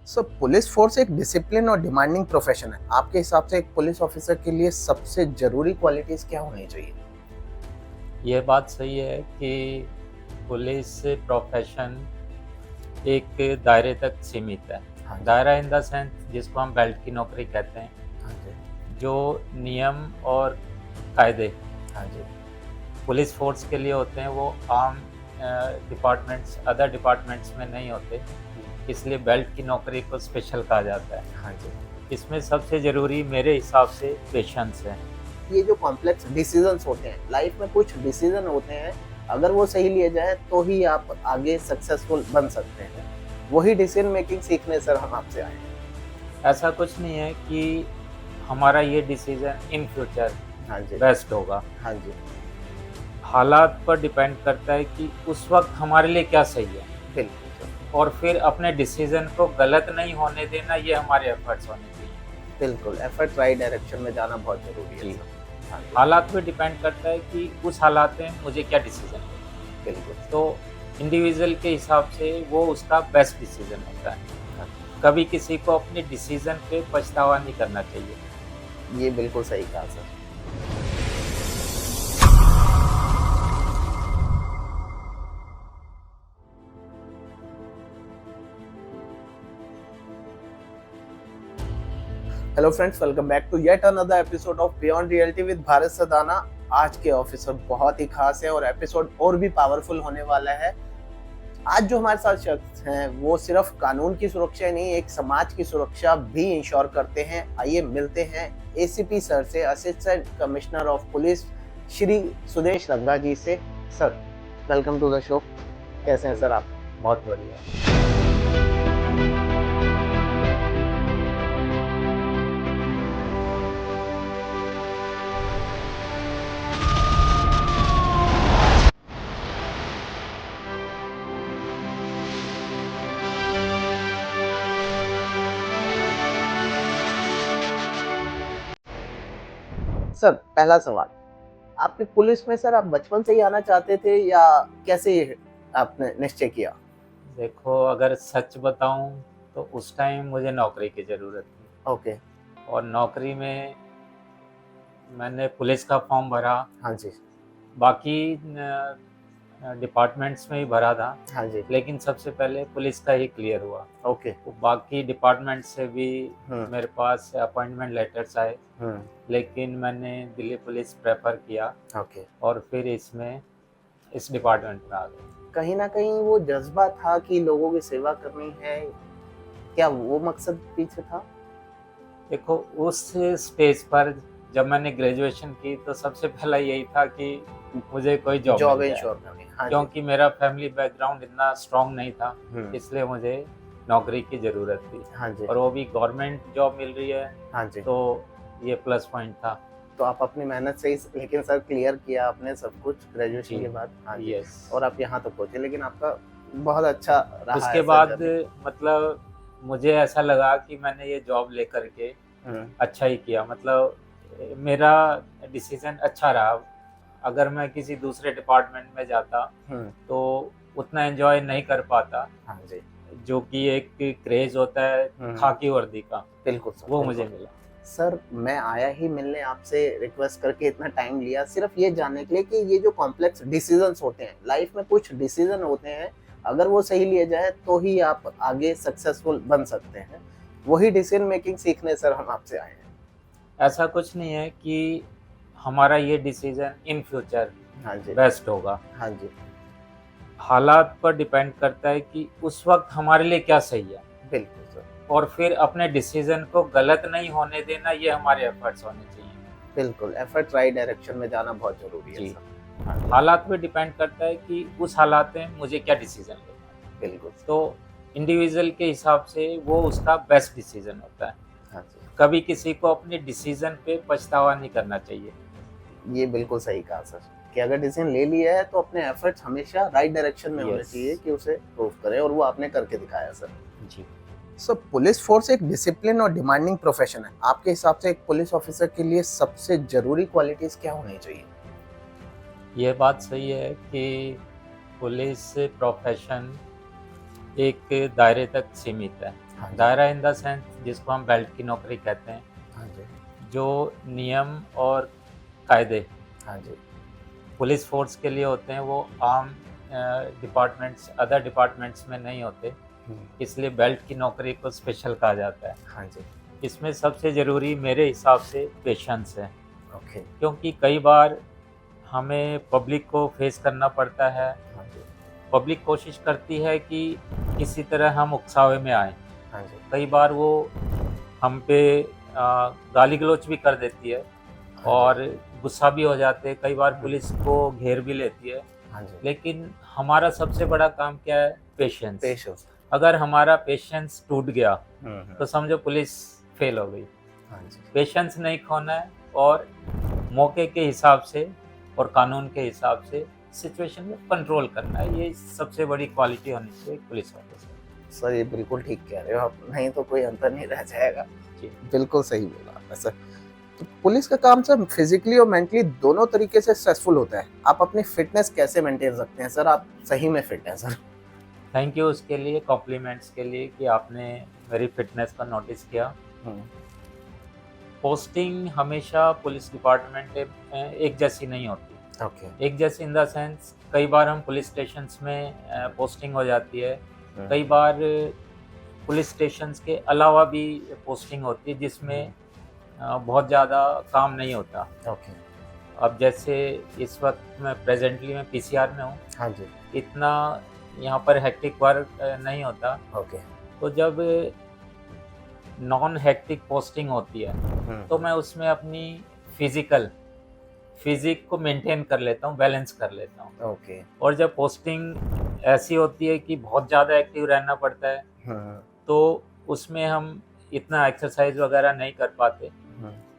Sir, police force एक discipline और demanding profession है। आपके हिसाब से एक पुलिस ऑफिसर के लिए सबसे जरूरी क्वालिटीज क्या होनी चाहिए? ये बात सही है कि पुलिस प्रोफेशन एक दायरे तक सीमित है। हाँ जी। दायरा इन द सेंस जिसको हम बेल्ट की नौकरी कहते हैं, हाँ जी। जो नियम और कायदे हाँ जी। पुलिस फोर्स के लिए होते हैं वो आम डिपार्टमेंट्स अदर डिपार्टमेंट्स में नहीं होते, इसलिए बेल्ट की नौकरी को स्पेशल कहा जाता है। हाँ जी। इसमें सबसे ज़रूरी मेरे हिसाब से पेशेंस है। ये जो कॉम्प्लेक्स डिसीजंस होते हैं, लाइफ में कुछ डिसीजन होते हैं, अगर वो सही लिए जाए तो ही आप आगे सक्सेसफुल बन सकते हैं। वही डिसीजन मेकिंग सीखने सर हम आपसे आए हैं। ऐसा कुछ नहीं है कि हमारा ये डिसीज़न इन फ्यूचर हाँ जी। बेस्ट होगा। हाँ जी। हालात पर डिपेंड करता है कि उस वक्त हमारे लिए क्या सही है, बिल्कुल सर। और फिर अपने डिसीजन को गलत नहीं होने देना, ये हमारे एफर्ट्स होने चाहिए। बिल्कुल एफर्ट राइट डायरेक्शन में जाना बहुत जरूरी है जी। सर। हाँ जी। हालात पे डिपेंड करता है कि उस हालात में मुझे क्या डिसीजन लेना है। बिल्कुल। तो इंडिविजुअल के हिसाब से वो उसका बेस्ट डिसीजन होता है। हाँ, कभी किसी को अपने डिसीजन पे पछतावा नहीं करना चाहिए। ये बिल्कुल सही कहा sir. Hello friends, welcome back to yet another episode of beyond reality with Bharat Sadana. आज के एपिसोड बहुत ही खास है और एपिसोड और भी पावरफुल होने वाला है। आज जो हमारे साथ शख्स हैं वो सिर्फ कानून की सुरक्षा नहीं, एक समाज की सुरक्षा भी इंश्योर करते हैं। आइए मिलते हैं एसीपी सर से, assistant commissioner of police Shri Sudesh Ranga ji से। Sir, welcome to the show. कैसे हैं सर आप? बहुत बढ़िया। सर, पहला सवाल, आपने पुलिस में सर आप बचपन से ही आना चाहते थे या कैसे आपने निश्चय किया? देखो, अगर सच बताऊं तो उस टाइम मुझे नौकरी की ज़रूरत थी, ओके। और नौकरी में मैंने पुलिस का फॉर्म भरा। हाँ जी। बाकी डिपार्टमेंट्स में ही भरा था, हाँ जी। लेकिन सबसे पहले पुलिस का ही क्लियर हुआ। ओके। तो बाकी डिपार्टमेंट से भी हम्म। मेरे पास अपॉइंटमेंट लेटर्स आए, हम्म। लेकिन मैंने दिल्ली पुलिस प्रेफर किया ओके। और फिर इस डिपार्टमेंट में आ गए। कहीं ना कहीं वो जज्बा था कि लोगों की सेवा करनी है, क्या वो मकसद पीछे था? देखो, उस स्टेज पर जब मैंने ग्रेजुएशन की तो सबसे पहला यही था कि मुझे कोई जॉब जॉब मिल जाए, इंश्योर करनी। हाँ जी। क्योंकि मेरा फैमिली बैकग्राउंड इतना स्ट्रांग नहीं था, हम्म। इसलिए मुझे नौकरी की ज़रूरत थी, हाँ जी। और वो भी गवर्नमेंट जॉब मिल रही है, हाँ जी। तो ये प्लस पॉइंट था। तो आप अपनी मेहनत से ही लेकिन सर क्लियर किया आपने सब कुछ ग्रेजुएशन जी। के बाद। हाँ जी। यस। और आप यहाँ तक पहुँचे, लेकिन आपका बहुत अच्छा रहा उसके है सर बाद जर्नी। मतलब मुझे ऐसा लगा कि मैंने ये जॉब लेकर के हम्म। अच्छा ही किया, मतलब मेरा डिसीजन अच्छा रहा। अगर मैं किसी दूसरे डिपार्टमेंट में जाता हम्म। तो उतना एंजॉय नहीं कर पाता, हाँ जी। जो कि एक क्रेज होता है खाकी वर्दी का, बिल्कुल सर, वो बिल्कुल। मुझे मिला। सर, मैं आया ही मिलने आपसे, रिक्वेस्ट करके इतना टाइम लिया सिर्फ ये जानने के लिए कि ये जो कॉम्प्लेक्स डिसीजंस होते हैं, लाइफ में कुछ डिसीजन होते हैं, अगर वो सही लिए जाए तो ही आप आगे सक्सेसफुल बन सकते हैं। वही डिसीजन मेकिंग सीखने सर हम आपसे आए हैं। ऐसा कुछ नहीं है कि हमारा ये डिसीजन इन फ्यूचर हाँ जी। बेस्ट होगा। हाँ जी। हालात पर डिपेंड करता है कि उस वक्त हमारे लिए क्या सही है, बिल्कुल सर। और फिर अपने डिसीजन को गलत नहीं होने देना, ये हमारे एफर्ट्स होने चाहिए। बिल्कुल एफर्ट राइट डायरेक्शन में जाना बहुत जरूरी है जी। सर। हाँ जी। हालात पे डिपेंड करता है कि उस हालात में मुझे क्या डिसीजन लेना है। बिल्कुल। तो इंडिविजुअल के हिसाब से वो उसका बेस्ट डिसीजन होता है। हाँ जी। कभी किसी को अपने डिसीजन पे पछतावा नहीं करना चाहिए। ये बिल्कुल सही कहा सर कि अगर डिसीजन ले लिया है तो अपने एफर्ट्स हमेशा राइट डायरेक्शन में होने Yes. चाहिए कि उसे प्रूव करे, और वो आपने करके दिखाया सर। जी। सर, पुलिस फोर्स एक डिसिप्लिन और डिमांडिंग प्रोफेशन है। आपके हिसाब से एक पुलिस ऑफिसर के लिए सबसे जरूरी क्वालिटीज क्या होनी चाहिए? ये बात सही है कि पुलिस प्रोफेशन एक दायरे तक सीमित है। हाँ जी। दायरा इन द सेंस जिसको हम बेल्ट की नौकरी कहते हैं, हाँ जी। जो नियम और कायदे हाँ जी। पुलिस फोर्स के लिए होते हैं वो आम डिपार्टमेंट्स अदर डिपार्टमेंट्स में नहीं होते, हम्म, इसलिए बेल्ट की नौकरी को स्पेशल कहा जाता है। हाँ जी। इसमें सबसे ज़रूरी मेरे हिसाब से पेशेंस है, ओके। क्योंकि कई बार हमें पब्लिक को फेस करना पड़ता है। हाँ जी। पब्लिक कोशिश करती है कि किसी तरह हम उकसावे में आएँ। हाँ जी। कई बार वो हम पे गाली गलौज भी कर देती है हाँ और जी। गुस्सा भी हो जाते हैं। कई बार पुलिस को घेर भी लेती है। हाँ जी। लेकिन हमारा सबसे बड़ा काम क्या है? पेशेंस। पेशेंस। अगर हमारा पेशेंस टूट गया हम्म, तो समझो पुलिस फेल हो गई। हाँ जी। पेशेंस नहीं खोना है और मौके के हिसाब से और कानून के हिसाब से सिचुएशन को कंट्रोल करना है। ये सबसे बड़ी क्वालिटी होनी चाहिए पुलिस ऑफिसर। सर ये बिल्कुल ठीक कह रहे हो आप, नहीं तो कोई अंतर नहीं रह जाएगा। जी। बिल्कुल सही बोला आपने सर। तो पुलिस का काम सर फिजिकली और मेंटली दोनों तरीके से स्ट्रेसफुल होता है। आप अपनी फिटनेस कैसे मेंटेन रखते हैं सर? आप सही में फिट हैं सर? थैंक यू उसके लिए, कॉम्प्लीमेंट्स के लिए कि आपने मेरी फिटनेस का नोटिस किया। पोस्टिंग हमेशा पुलिस डिपार्टमेंट में एक जैसी नहीं होती। ओके। एक जैसी इन द सेंस कई बार हम पुलिस स्टेशंस में पोस्टिंग हो जाती है। कई बार पुलिस स्टेशंस के अलावा भी पोस्टिंग होती है जिसमें बहुत ज़्यादा काम नहीं होता। ओके। अब जैसे इस वक्त मैं प्रेजेंटली मैं पीसीआर में हूँ, हाँ जी। इतना यहाँ पर हेक्टिक वर्क नहीं होता। ओके। तो जब नॉन हेक्टिक पोस्टिंग होती है तो मैं उसमें अपनी फिजिक को मेंटेन कर लेता हूँ, बैलेंस कर लेता हूँ। ओके। और जब पोस्टिंग ऐसी होती है कि बहुत ज़्यादा एक्टिव रहना पड़ता है तो उसमें हम इतना एक्सरसाइज वगैरह नहीं कर पाते।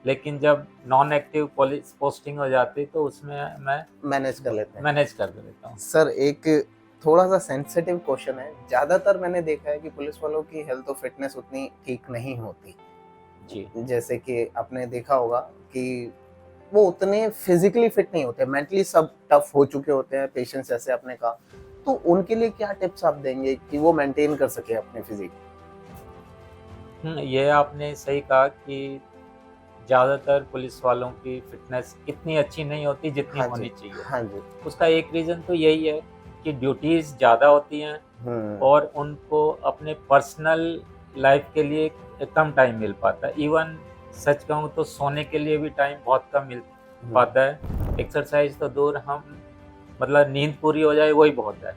लेकिन जब नॉन एक्टिव पुलिस पोस्टिंग हो जाती तो उसमें मैं मैनेज कर लेते हैं। मैनेज कर लेता हूँ। सर एक थोड़ा सा सेंसिटिव क्वेश्चन है। ज्यादातर मैंने देखा है कि पुलिस वालों की हेल्थ और फिटनेस उतनी ठीक नहीं होती। जी। जैसे कि आपने देखा होगा कि वो उतने फिजिकली फिट नहीं होते, मेंटली सब टफ हो चुके होते हैं, पेशेंस जैसे आपने कहा। तो उनके लिए क्या टिप्स आप देंगे कि वो मेंटेन कर सके अपने फिजिक? ये आपने सही कहा कि ज़्यादातर पुलिस वालों की फिटनेस इतनी अच्छी नहीं होती जितनी हाँ होनी जी। चाहिए। हाँ जी। उसका एक रीज़न तो यही है कि ड्यूटीज़ ज़्यादा होती हैं और उनको अपने पर्सनल लाइफ के लिए कम टाइम मिल पाता है। इवन सच कहूँ तो सोने के लिए भी टाइम बहुत कम मिल पाता है। एक्सरसाइज तो दूर, हम मतलब नींद पूरी हो जाए वही बहुत है।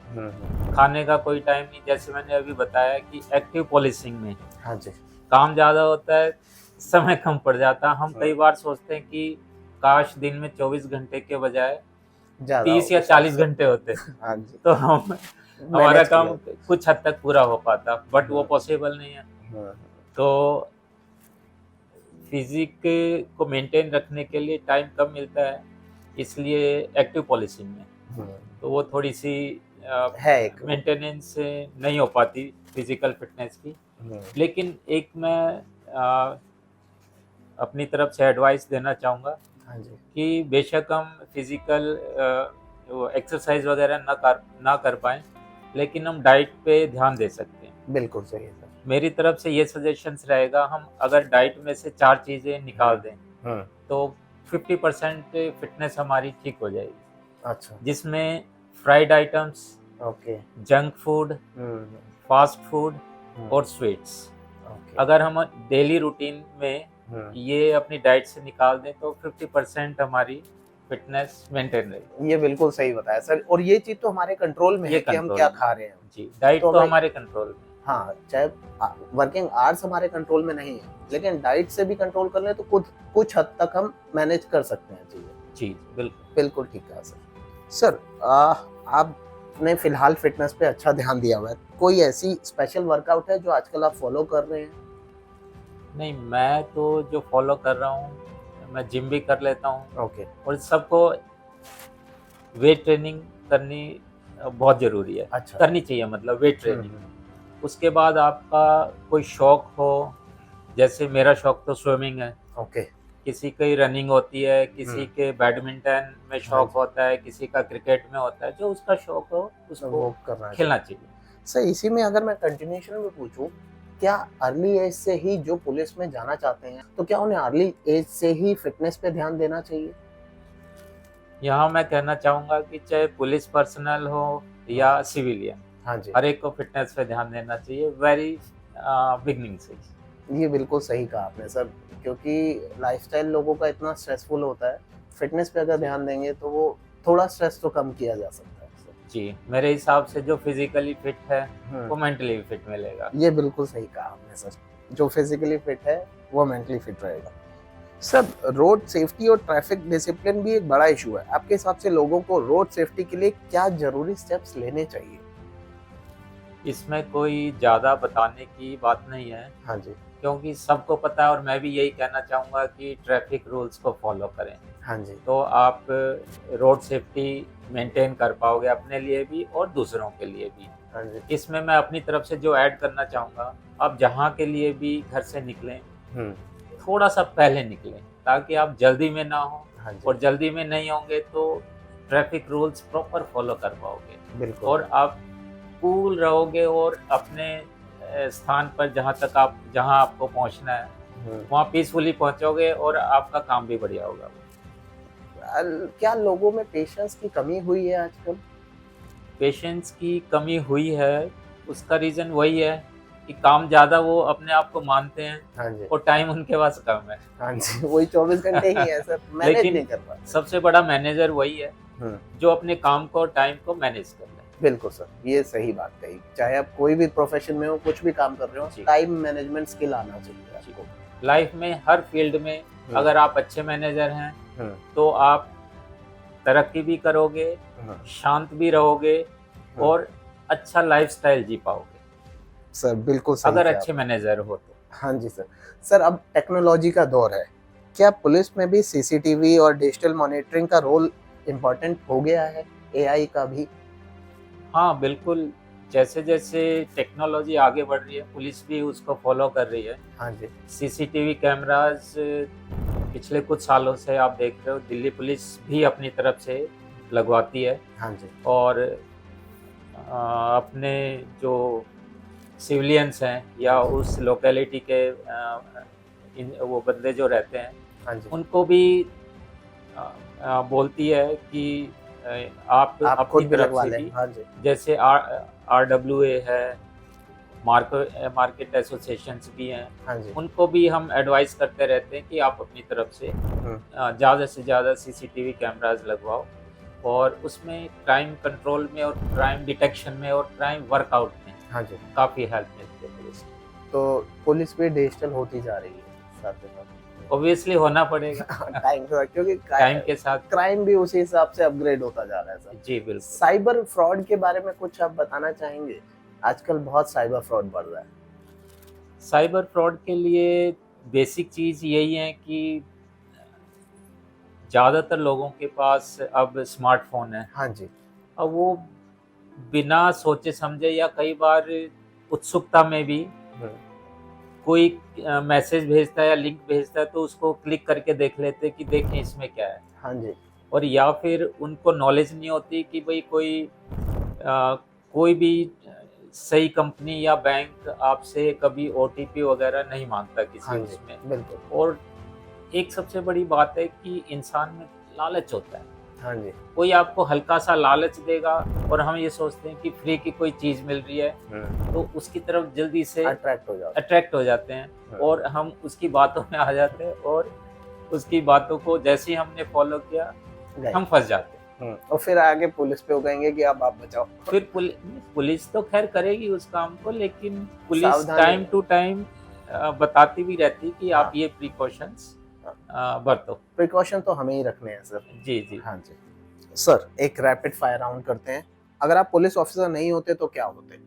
खाने का कोई टाइम नहीं। जैसे मैंने अभी बताया कि एक्टिव पुलिसिंग में हाँ जी। काम ज़्यादा होता है, समय कम पड़ जाता है। हम कई बार सोचते हैं कि काश दिन में 24 घंटे के बजाय 30 या 40 घंटे होते हाँ जी। तो हम हमारा काम कुछ हद तक पूरा हो पाता, बट वो पॉसिबल नहीं है। तो फिजिक को मेंटेन रखने के लिए टाइम कम मिलता है, इसलिए एक्टिव पुलिसिंग में तो वो थोड़ी सी है एक मेंटेनेंस नहीं हो पाती फिजिकल फिटनेस की। लेकिन एक मैं अपनी तरफ से एडवाइस देना चाहूँगा कि बेशक हम फिजिकल एक्सरसाइज वगैरह ना कर पाएँ, लेकिन हम डाइट पे ध्यान दे सकते हैं। बिल्कुल सही है सर। मेरी तरफ से ये सजेशंस रहेगा, हम अगर डाइट में से 4 चीज़ें निकाल दें तो 50% फिटनेस हमारी ठीक हो जाएगी। अच्छा। जिसमें fried items, okay, junk food, fast food और स्वीट्स, अगर हम डेली रूटीन में ये अपनी डाइट से निकाल दें तो 50% हमारी फिटनेस मेंटेन रहेगी। ये बिल्कुल सही बताया सर। और ये चीज तो हमारे कंट्रोल में है कि हम क्या खा रहे हैं। जी, डाइट तो हमारे कंट्रोल में। हाँ, चाहे वर्किंग आवर्स हमारे कंट्रोल में नहीं है, लेकिन डाइट से भी कंट्रोल कर ले तो कुछ हद तक हम मैनेज कर सकते हैं चीजें। जी बिल्कुल। बिल्कुल ठीक है सर। सर आपने फिलहाल फिटनेस पे अच्छा ध्यान दिया हुआ है। कोई ऐसी स्पेशल वर्कआउट है जो आजकल आप फॉलो कर रहे हैं? नहीं, मैं तो जो फॉलो कर रहा हूँ, मैं जिम भी कर लेता हूँ। ओके। और सबको वेट ट्रेनिंग करनी बहुत ज़रूरी है। अच्छा। करनी चाहिए, मतलब वेट ट्रेनिंग। उसके बाद आपका कोई शौक हो, जैसे मेरा शौक तो स्विमिंग है। ओके। किसी की रनिंग होती है, किसी के बैडमिंटन में शौक होता है, किसी का क्रिकेट में होता है। जो उसका शौक हो उसको करना खेलना चाहिए। सर इसी में अगर मैं कंटिन्यूएशन में पूछूं क्या अर्ली एज से ही जो पुलिस में जाना चाहते हैं तो क्या उन्हें अर्ली एज से ही फिटनेस पे ध्यान देना चाहिए? यहाँ मैं कहना चाहूँगा कि चाहे पुलिस पर्सनल हो या सिविलियन, हाँ जी, हर एक को फिटनेस पे ध्यान देना चाहिए वेरी बिगनिंग से ही। ये बिल्कुल सही कहा आपने सर, क्योंकि लाइफस्टाइल लोगों का इतना स्ट्रेसफुल होता है, फिटनेस पे अगर ध्यान देंगे तो वो थोड़ा स्ट्रेस तो कम किया जा सकता है सर। जी, मेरे हिसाब से जो फिजिकली फिट है वो हम्म, मेंटली भी फिट मिलेगा। ये बिल्कुल सही कहा आपने सर, जो फिजिकली फिट है वो मेंटली फिट रहेगा। सर, रोड सेफ्टी और ट्रैफिक डिसिप्लिन भी एक बड़ा इशू है। आपके हिसाब से लोगों को रोड सेफ्टी के लिए क्या जरूरी स्टेप्स लेने चाहिए? इसमें कोई ज़्यादा बताने की बात नहीं है, हाँ जी, क्योंकि सबको पता है और मैं भी यही कहना चाहूँगा कि ट्रैफिक रूल्स को फॉलो करें। हाँ जी, तो आप रोड सेफ्टी मेंटेन कर पाओगे अपने लिए भी और दूसरों के लिए भी। हाँ जी। इसमें मैं अपनी तरफ से जो ऐड करना चाहूँगा, आप जहाँ के लिए भी घर से निकलें, हम्म, थोड़ा सा पहले निकलें ताकि आप जल्दी में ना हो, हाँ जी, और जल्दी में नहीं होंगे तो ट्रैफिक रूल्स प्रॉपर फॉलो कर पाओगे बिल्कुल। और आप कूल रहोगे और अपने स्थान पर जहाँ आपको पहुँचना है वहाँ पीसफुली पहुँचोगे और आपका काम भी बढ़िया होगा। क्या लोगों में पेशेंस की कमी हुई है आजकल? पेशेंस की कमी हुई है, उसका रीज़न वही है कि काम ज़्यादा वो अपने आप को मानते हैं हाँ जी, और टाइम उनके पास कम है। हाँ जी, वही 24 घंटे ही है सर, मैनेज लेकिन नहीं कर पाते। सबसे बड़ा मैनेजर वही है हम्म, जो अपने काम को और टाइम को मैनेज कर ले। बिल्कुल सर, ये सही बात कही। चाहे आप कोई भी प्रोफेशन में हो, कुछ भी काम कर रहे हो, जी। टाइम मैनेजमेंट स्किल आना चाहिए आपको। लाइफ में हर फील्ड में अगर आप अच्छे मैनेजर हैं हम्म, तो आप तरक्की भी करोगे, हम्म, शांत भी रहोगे और अच्छा लाइफस्टाइल जी पाओगे सर बिल्कुल सही अगर कहा अच्छे आपने। मैनेजर हो तो। हाँ जी सर। सर, अब टेक्नोलॉजी का दौर है, क्या पुलिस में भी सीसीटीवी और डिजिटल मॉनिटरिंग का रोल इम्पोर्टेंट हो गया है, एआई का भी? हाँ बिल्कुल, जैसे जैसे टेक्नोलॉजी आगे बढ़ रही है पुलिस भी उसको फॉलो कर रही है। हाँ जी, सीसीटीवी कैमरास पिछले कुछ सालों से आप देख रहे हो दिल्ली पुलिस भी अपनी तरफ से लगवाती है हाँ जी, और अपने जो सिविलियंस हैं या उस लोकेलिटी के वो बंदे जो रहते हैं हाँ जी। उनको भी बोलती है कि आप आप अपनी खुद भी तरफ लगवा से लें। भी, हाँ जी, जैसे RWA है, मार्केट एसोसिएशंस भी हैं, हाँ जी। उनको भी हम एडवाइस करते रहते हैं कि आप अपनी तरफ से ज़्यादा से ज़्यादा सीसीटीवी कैमरास लगवाओ और उसमें क्राइम कंट्रोल में और क्राइम डिटेक्शन में और क्राइम वर्कआउट में हाँ जी। काफ़ी हेल्प मिलती है पुलिस की। तो पुलिस भी डिजिटल होती जा रही है साथ में साथ। ऑब्वियसली होना पड़ेगा टाइम के साथ, क्योंकि टाइम के साथ। क्राइम भी उसी हिसाब से अपग्रेड होता जा रहा है सर। जी बिल्कुल। साइबर फ्रॉड के बारे में कुछ आप बताना चाहेंगे? आजकल बहुत साइबर फ्रॉड बढ़ रहा है। साइबर फ्रॉड के लिए बेसिक चीज़ यही है कि ज़्यादातर लोगों के पास अब स्मार्टफोन है। हाँ जी, अब वो बिना सोचे समझे या कई बार उत्सुकता में भी कोई मैसेज भेजता है या लिंक भेजता है तो उसको क्लिक करके देख लेते हैं कि देखें इसमें क्या है। हाँ जी, और या फिर उनको नॉलेज नहीं होती कि भाई कोई भी सही कंपनी या बैंक आपसे कभी OTP वगैरह नहीं मांगता हाँ किसी जी, उसमें। बिल्कुल। और एक सबसे बड़ी बात है कि इंसान में लालच होता है। हाँ जी, कोई आपको हल्का सा लालच देगा और हम ये सोचते हैं कि फ्री की कोई चीज़ मिल रही है तो उसकी तरफ जल्दी से अट्रैक्ट हो जाते हैं और हम उसकी बातों में आ जाते हैं और उसकी बातों को जैसे ही हमने फॉलो किया हम फंस जाते हैं। और फिर आगे पुलिस पे उगाएंगे कि अब आप बचाओ। फिर पुलिस तो खैर करेगी उस काम को, लेकिन पुलिस सावधानी टाइम टू टाइम बताती भी रहती है कि आप हाँ। ये प्रिकॉशंस बरतो। प्रिकॉशन तो हमें ही रखने हैं सर। जी जी। हाँ जी। सर, एक रैपिड फायर राउंड करते हैं। अगर आप पुलिस ऑफिसर नहीं होते तो क्या होते?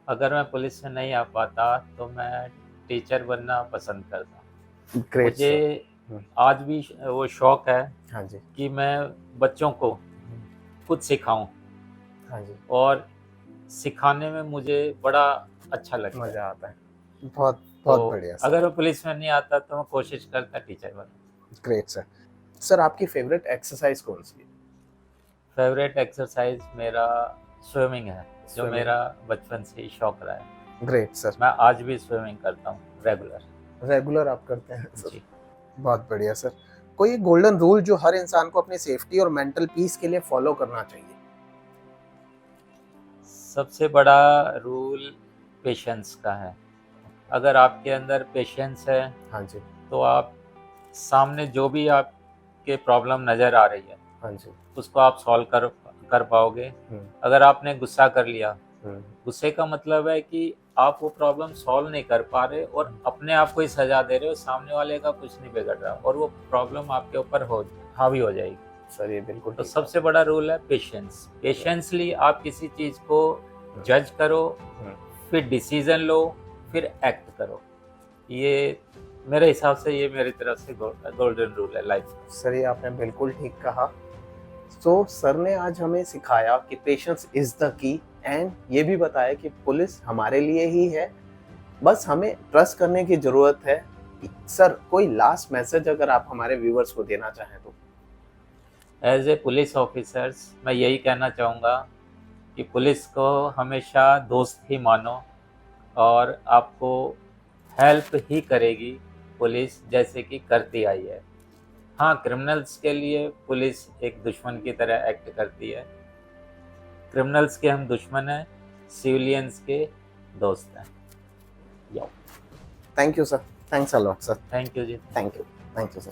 अगर मैं पुलिस में नहीं आ पाता तो मैं टीचर बनना पसंद करता। ग्रेट मुझे आज भी वो शौक है हाँ जी, कि मैं बच्चों को कुछ सिखाऊं हाँ जी, और सिखाने में मुझे बड़ा अच्छा लगता है। मजा आता है। बहुत बहुत तो बढ़िया सर। अगर मैं पुलिस में नहीं आता तो मैं कोशिश करता टीचर बनूं। Great sir. सर, आपकी फेवरेट एक्सरसाइज कौन सी है? फेवरेट एक्सरसाइज मेरा स्विमिंग है, जो Swimming। मेरा बचपन से ही शौक रहा है। Great sir. मैं आज भी स्विमिंग करता हूँ रेगुलर आप करते हैं सर? जी। बहुत बढ़िया सर। कोई गोल्डन रूल जो हर इंसान को अपनी सेफ्टी और मेंटल पीस के लिए फॉलो करना चाहिए? सबसे बड़ा रूल पेशेंस का है। अगर आपके अंदर पेशेंस है हाँ जी। तो आप सामने जो भी आपके प्रॉब्लम नज़र आ रही है हाँ जी। उसको आप सॉल्व कर पाओगे। अगर आपने गुस्सा कर लिया, गुस्से का मतलब है कि आप वो प्रॉब्लम सॉल्व नहीं कर पा रहे और अपने आप को ही सजा दे रहे हो, सामने वाले का कुछ नहीं बिगड़ रहा और वो प्रॉब्लम आपके ऊपर हावी हो जाएगी। सर ये बिल्कुल तो ठीक सबसे बड़ा रूल है पेशेंस। पेशेंसली आप किसी चीज़ को जज करो, फिर डिसीजन लो, फिर एक्ट करो। ये मेरे हिसाब से ये मेरी तरफ से गोल्डन रूल है लाइफ का। सर ये आपने बिल्कुल ठीक कहा। तो सर ने आज हमें सिखाया कि patience is the key, and ये भी बताया कि पुलिस हमारे लिए ही है, बस हमें ट्रस्ट करने की जरूरत है। सर कोई लास्ट मैसेज अगर आप हमारे व्यूअर्स को देना चाहें तो? एज ए पुलिस ऑफिसर्स मैं यही कहना चाहूँगा कि पुलिस को हमेशा दोस्त ही मानो और आपको हेल्प ही करेगी पुलिस, जैसे कि करती आई है। हाँ, क्रिमिनल्स के लिए पुलिस एक दुश्मन की तरह एक्ट करती है। क्रिमिनल्स के हम दुश्मन हैं, सिविलियंस के दोस्त हैं। Thank you sir. Thanks a lot sir. Thank you ji. Thank you sir.